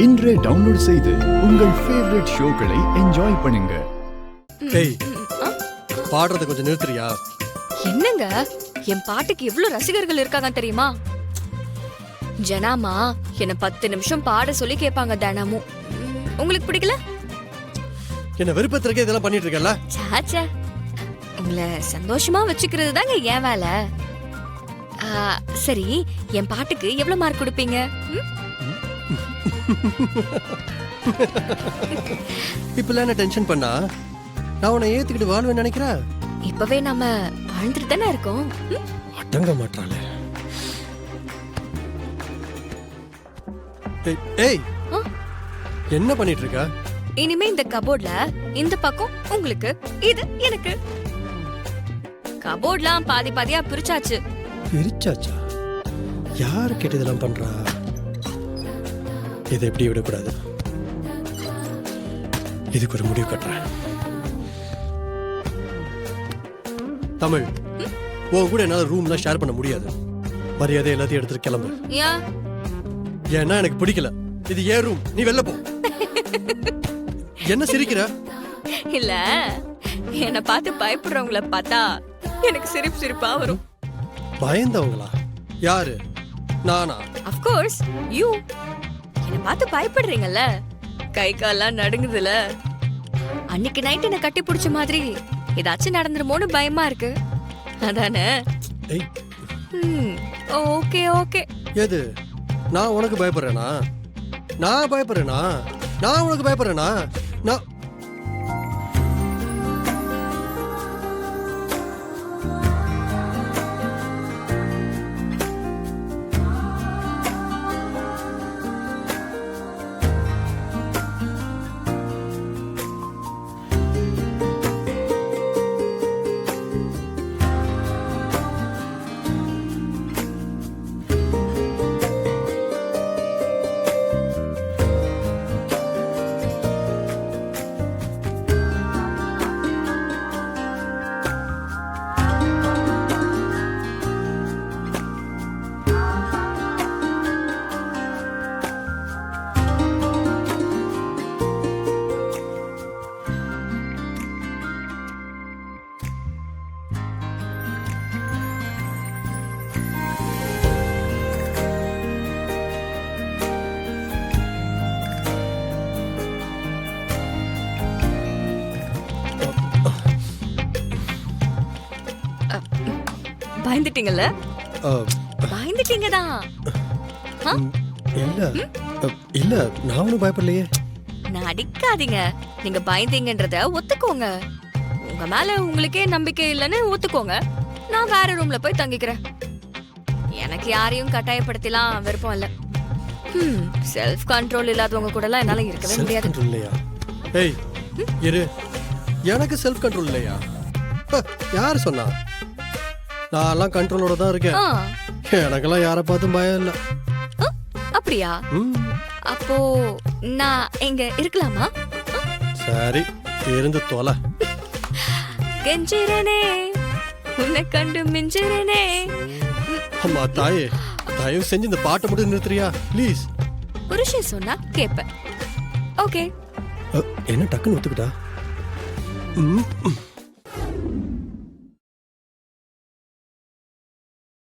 இன்றே டவுன்லோட் செய்து உங்கள் ஃபேவரட் ஷோக்களை என்ஜாய் பண்ணுங்க. டேய் பாடுறத கொஞ்சம் நிறுத்துறியா? என்னங்க என் பாட்டுக்கு எவ்வளவு ரசிகர்கள் இருக்காங்க தெரியுமா? ஜனாமா என்ன 10 நிமிஷம் பாட சொல்லி கேட்பாங்க தினமும். உங்களுக்கு பிடிக்கல? என்ன வெறுப்பத்திற்கே இதெல்லாம் பண்ணிட்டு இருக்கல? சாச்சா உங்களை சந்தோஷமா வச்சுக்கிறது தாங்க என் வேலை. சரி, என் பாட்டுக்கு எவ்வளவு மார்க் கொடுப்பீங்க? இப்பெல்லாம் என்ன டென்ஷன் பண்ணா நான் உன்னை ஏத்துக்கிட்டு வாழ்வேன்னு நினைக்கிறேன். இப்பவே நாம வாழ்ந்துட்டு தானே இருக்கோம். அடங்க மாட்டாளே. ஏய் என்ன பண்ணிட்டு இருக்க? இனிமே இந்த கபோர்ட்ல இந்த பக்கம் உங்களுக்கு, இது எனக்கு. கபோர்ட்லாம் பாதி பாதியா பிரிச்சாச்சு. பிரிச்சாச்சா? யாரு கேட்டு இதெல்லாம் பண்றா? இதை எப்படி விடக்கூடாது. இதுக்கு ஒரு முடிவு கட்டுறேன். தமிழ், உன் கூட என்னால ரூம்லாம் ஷேர் பண்ண முடியாது. மரியாதை எல்லாத்தையும் எடுத்துட்டு கிளம்பு. ஏன்னா எனக்கு பிடிக்கல. இது ஏன் ரூம், நீ வெளில போ. என்ன சிரிக்கிற? இல்ல, என்ன பார்த்து பயப்படுறவங்கள பார்த்தா எனக்கு சிரிப்பா வரும். பயந்தவங்களா? யாரு? நானா? Of course you. என்ன பார்த்து பயப்படுறீங்கல்ல, கை கால்லாம் நடுங்குதுல. அன்னைக்கு நைட் என்ன கட்டி பிடிச்ச மாதிரி ஏதாச்சும் நடந்துருமோன்னு பயமா இருக்கு, அதானே? Okay okay. எது? நான் உனக்கு பயப்படுறேனா? நான் பயப்படுறேனா? நான் உனக்கு பயப்படுறேனா? நான் பயந்துட்டீங்கல்ல? பயந்துட்டீங்க தான். இல்ல இல்ல, நான் ஒன்னும் பயப்படலையே. நான் அடிக்காதீங்க. நீங்க பயந்தீங்கன்றத ஒத்துக்கோங்க. உங்க மேல உங்களுக்கே நம்பிக்கை இல்லைன்னு ஒத்துக்கோங்க. நான் வேற ரூம்ல போய் தங்கிக்கிறேன். எனக்கு யாரையும் கட்டாயப்படுத்தலாம் விருப்பம் இல்ல. செல்ஃப் கண்ட்ரோல் இல்லாதவங்க கூட எல்லாம் என்னால இருக்கவே முடியாது. இல்லையா? ஏய் இரு, எனக்கு செல்ஃப் கண்ட்ரோல் இல்லையா? யாரு சொன்னா? நான் கண்ட்ரோலோட தான் இருக்கேன். எனக்கெல்லாம் யாரை பார்த்தும் பயம் இல்ல. அப்படியா? அப்போ நான் எங்க இருக்கலாமா? சரி, இருந்து தொலை. கெஞ்சிரனே, உன்னை கண்டு மிஞ்சிரனே. அம்மா தாயே, தயவு செஞ்சு இந்த பாட்டை மட்டும் நிறுத்துறியா ப்ளீஸ்? புருஷன் சொன்னா கேப்பேன். ஓகே. என்ன டக்குன்னு ஒத்துக்கிட்டா?